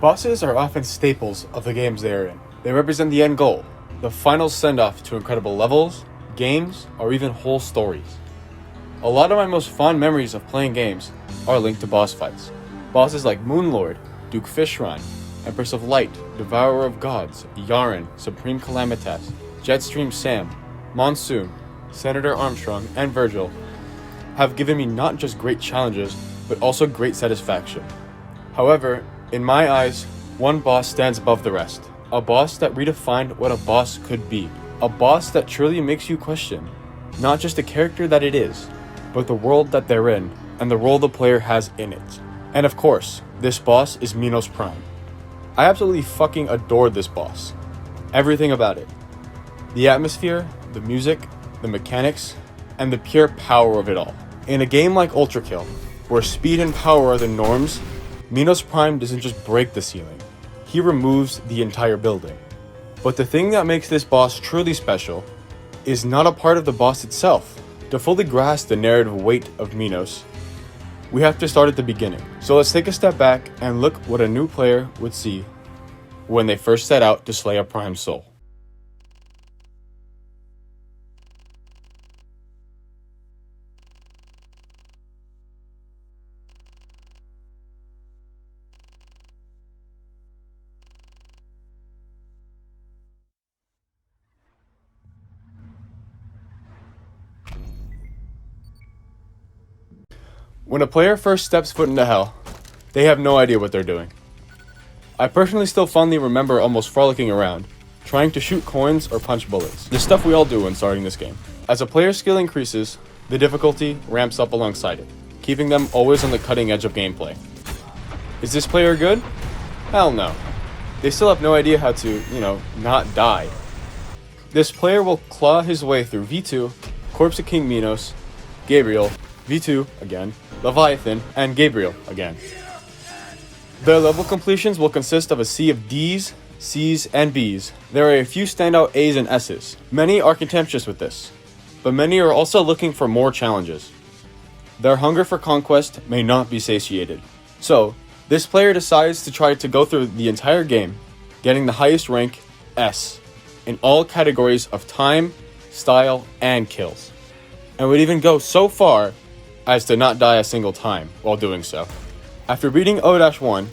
Bosses are often staples of the games they are in. They represent the end goal, the final send-off to incredible levels, games, or even whole stories. A lot of my most fond memories of playing games are linked to boss fights. Bosses like Moonlord, Duke Fishshrine, Empress of Light, Devourer of Gods, Yaren, Supreme Calamitas, Jetstream Sam, Monsoon, Senator Armstrong, and Virgil have given me not just great challenges, but also great satisfaction. However, in my eyes, one boss stands above the rest. A boss that redefined what a boss could be. A boss that truly makes you question, not just the character that it is, but the world that they're in, and the role the player has in it. And of course, this boss is Minos Prime. I absolutely fucking adored this boss. Everything about it. The atmosphere, the music, the mechanics, and the pure power of it all. In a game like Ultra Kill, where speed and power are the norms, Minos Prime doesn't just break the ceiling, he removes the entire building. But the thing that makes this boss truly special is not a part of the boss itself. To fully grasp the narrative weight of Minos, we have to start at the beginning. So let's take a step back and look what a new player would see when they first set out to slay a Prime soul. When a player first steps foot into hell, they have no idea what they're doing. I personally still fondly remember almost frolicking around, trying to shoot coins or punch bullets. The stuff we all do when starting this game. As a player's skill increases, the difficulty ramps up alongside it, keeping them always on the cutting edge of gameplay. Is this player good? Hell no. They still have no idea how to, not die. This player will claw his way through V2, Corpse of King Minos, Gabriel, V2 again, Leviathan, and Gabriel again. Their level completions will consist of a sea of D's, C's, and B's. There are a few standout A's and S's. Many are contemptuous with this, but many are also looking for more challenges. Their hunger for conquest may not be satiated. So, this player decides to try to go through the entire game, getting the highest rank, S, in all categories of time, style, and kills. And would even go so far as to not die a single time while doing so. After beating O-1,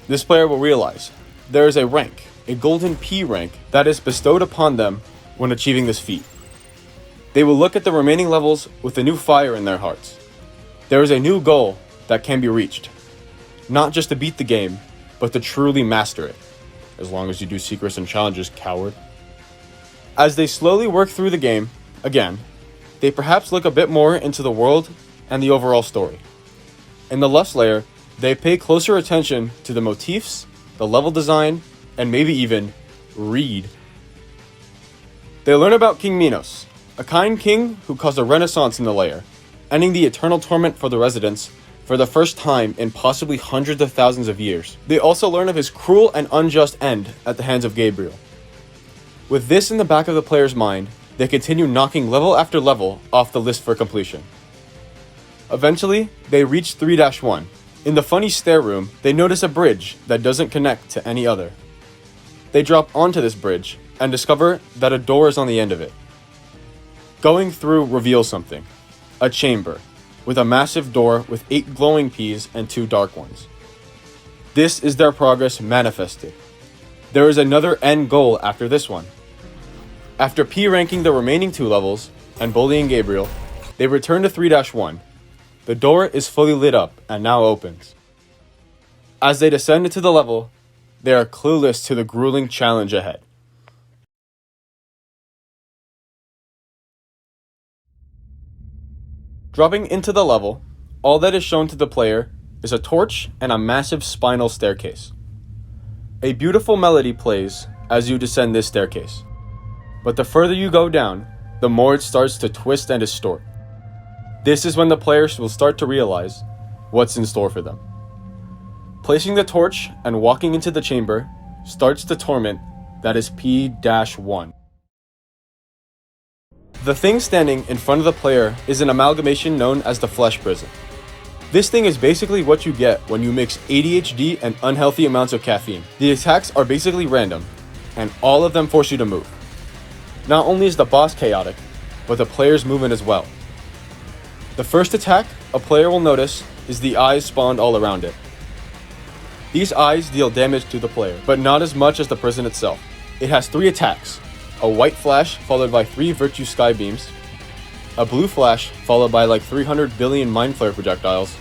this player will realize there is a rank, a golden P rank, that is bestowed upon them when achieving this feat. They will look at the remaining levels with a new fire in their hearts. There is a new goal that can be reached. Not just to beat the game, but to truly master it. As long as you do secrets and challenges, coward. As they slowly work through the game, again, they perhaps look a bit more into the world and the overall story. In the Lust layer, they pay closer attention to the motifs, the level design, and maybe even read. They learn about King Minos, a kind king who caused a renaissance in the layer, ending the eternal torment for the residents for the first time in possibly hundreds of thousands of years. They also learn of his cruel and unjust end at the hands of Gabriel. With this in the back of the player's mind, they continue knocking level after level off the list for completion. Eventually, they reach 3-1. In the funny stair room, they notice a bridge that doesn't connect to any other. They drop onto this bridge and discover that a door is on the end of it. Going through reveals something. A chamber, with a massive door with 8 glowing P's and 2 dark ones. This is their progress manifested. There is another end goal after this one. After P ranking the remaining 2 levels and bullying Gabriel, they return to 3-1. The door is fully lit up and now opens. As they descend into the level, they are clueless to the grueling challenge ahead. Dropping into the level, all that is shown to the player is a torch and a massive spinal staircase. A beautiful melody plays as you descend this staircase. But the further you go down, the more it starts to twist and distort. This is when the players will start to realize what's in store for them. Placing the torch and walking into the chamber starts the torment that is P-1. The thing standing in front of the player is an amalgamation known as the Flesh Prison. This thing is basically what you get when you mix ADHD and unhealthy amounts of caffeine. The attacks are basically random, and all of them force you to move. Not only is the boss chaotic, but the player's movement as well. The first attack a player will notice is the eyes spawned all around it. These eyes deal damage to the player, but not as much as the prison itself. It has 3 attacks: a white flash followed by 3 virtue sky beams, a blue flash followed by like 300 billion mind flare projectiles,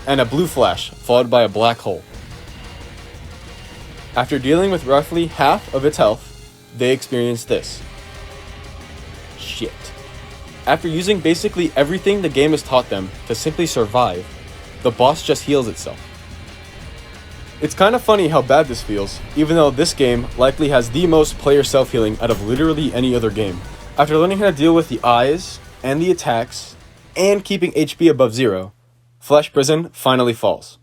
and a blue flash followed by a black hole. After dealing with roughly half of its health, they experience this. Shit. After using basically everything the game has taught them to simply survive, the boss just heals itself. It's kind of funny how bad this feels, even though this game likely has the most player self-healing out of literally any other game. After learning how to deal with the eyes, and the attacks, and keeping HP above 0, Flesh Prison finally falls.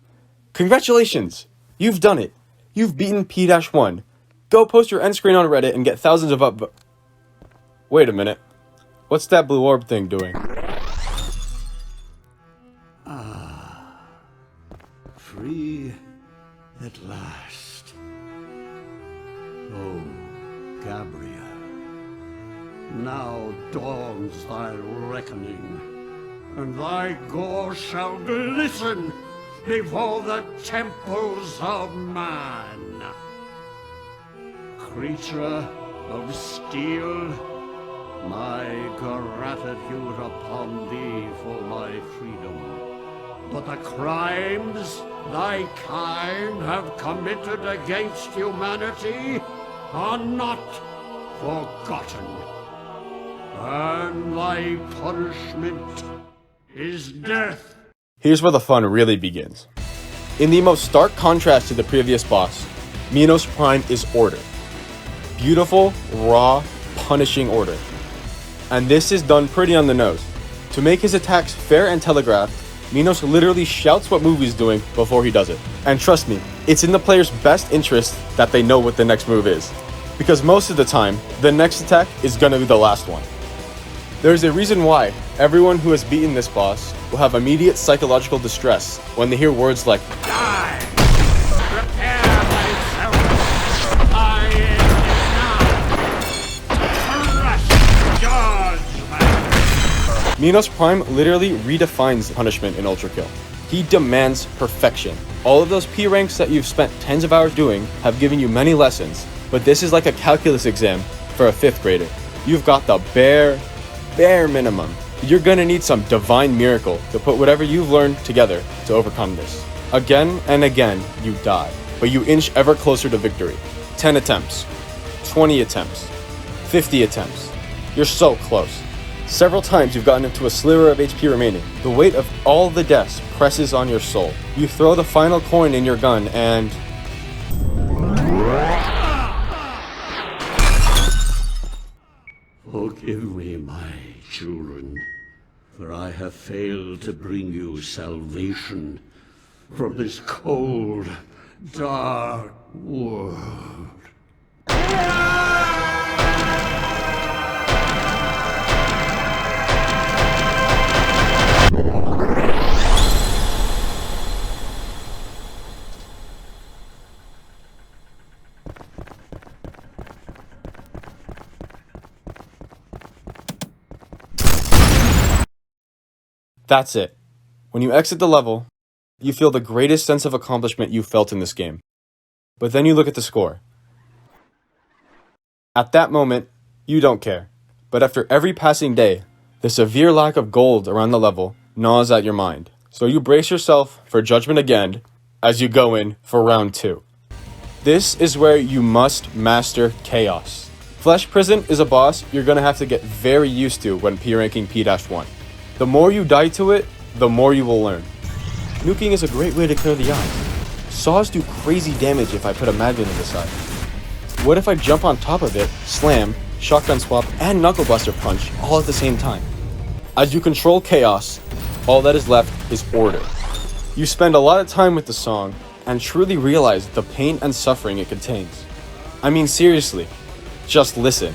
Congratulations! You've done it! You've beaten P-1. Go post your end screen on Reddit and get thousands of up... Wait a minute. What's that blue orb thing doing? Free at last. Oh, Gabriel. Now dawns thy reckoning, and thy gore shall glisten before the temples of man. Creature of steel, my gratitude upon thee for my freedom. But the crimes thy kind have committed against humanity are not forgotten. And thy punishment is death. Here's where the fun really begins. In the most stark contrast to the previous boss, Minos Prime is order. Beautiful, raw, punishing order. And this is done pretty on the nose. To make his attacks fair and telegraphed, Minos literally shouts what move he's doing before he does it. And trust me, it's in the player's best interest that they know what the next move is. Because most of the time, the next attack is gonna be the last one. There's a reason why everyone who has beaten this boss will have immediate psychological distress when they hear words like Die! Prepare thyself! I am now! Crush judgment! Minos Prime literally redefines punishment in Ultra Kill. He demands perfection. All of those P ranks that you've spent tens of hours doing have given you many lessons, but this is like a calculus exam for a 5th grader. You've got the bare minimum. You're gonna need some divine miracle to put whatever you've learned together to overcome this. Again and again, you die, but you inch ever closer to victory. 10 attempts, 20 attempts, 50 attempts. You're so close. Several times you've gotten into a sliver of HP remaining. The weight of all the deaths presses on your soul. You throw the final coin in your gun and... Forgive me, my children, for I have failed to bring you salvation from this cold, dark world. That's it. When you exit the level, you feel the greatest sense of accomplishment you've felt in this game. But then you look at the score. At that moment, you don't care. But after every passing day, the severe lack of gold around the level gnaws at your mind. So you brace yourself for judgment again as you go in for round 2. This is where you must master chaos. Flesh Prison is a boss you're gonna have to get very used to when P-ranking P-1. The more you die to it, the more you will learn. Nuking is a great way to clear the eyes. Saws do crazy damage if I put a magnet in the side. What if I jump on top of it, slam, shotgun swap, and knuckle buster punch all at the same time? As you control chaos, all that is left is order. You spend a lot of time with the song and truly realize the pain and suffering it contains. I mean, seriously, just listen.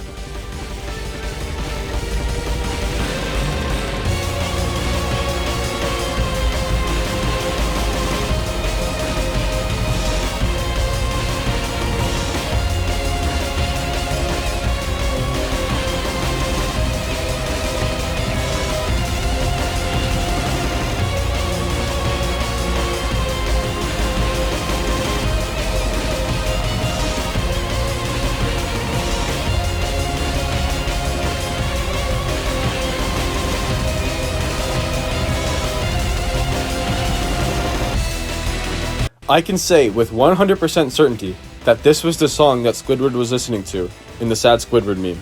I can say with 100% certainty that this was the song that Squidward was listening to in the Sad Squidward meme.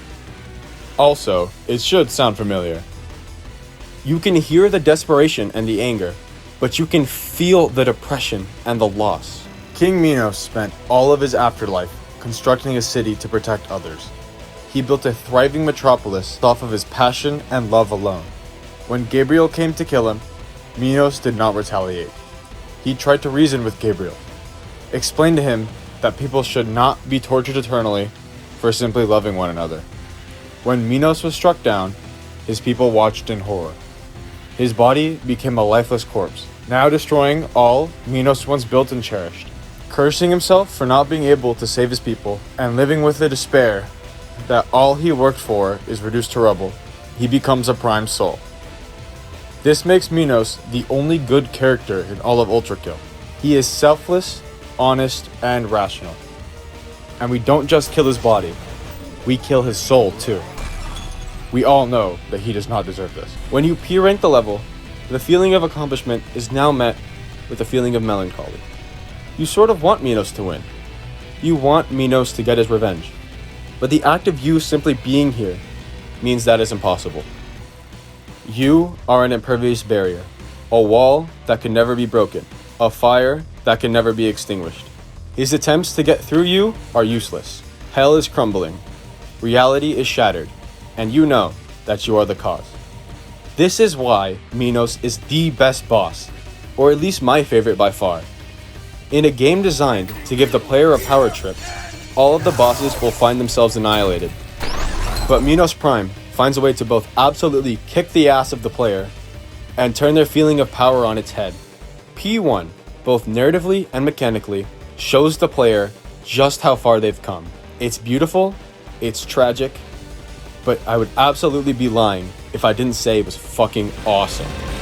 Also, it should sound familiar. You can hear the desperation and the anger, but you can feel the depression and the loss. King Minos spent all of his afterlife constructing a city to protect others. He built a thriving metropolis off of his passion and love alone. When Gabriel came to kill him, Minos did not retaliate. He tried to reason with Gabriel, explained to him that people should not be tortured eternally for simply loving one another. When Minos was struck down, his people watched in horror. His body became a lifeless corpse, now destroying all Minos once built and cherished. Cursing himself for not being able to save his people, and living with the despair that all he worked for is reduced to rubble, he becomes a prime soul. This makes Minos the only good character in all of Ultrakill. He is selfless, honest, and rational. And we don't just kill his body, we kill his soul too. We all know that he does not deserve this. When you P-rank the level, the feeling of accomplishment is now met with a feeling of melancholy. You sort of want Minos to win. You want Minos to get his revenge. But the act of you simply being here means that is impossible. You are an impervious barrier, a wall that can never be broken, a fire that can never be extinguished. His attempts to get through you are useless. Hell is crumbling, reality is shattered, and you know that you are the cause. This is why Minos is the best boss, or at least my favorite by far. In a game designed to give the player a power trip, all of the bosses will find themselves annihilated. But Minos Prime finds a way to both absolutely kick the ass of the player and turn their feeling of power on its head. P1, both narratively and mechanically, shows the player just how far they've come. It's beautiful, it's tragic, but I would absolutely be lying if I didn't say it was fucking awesome.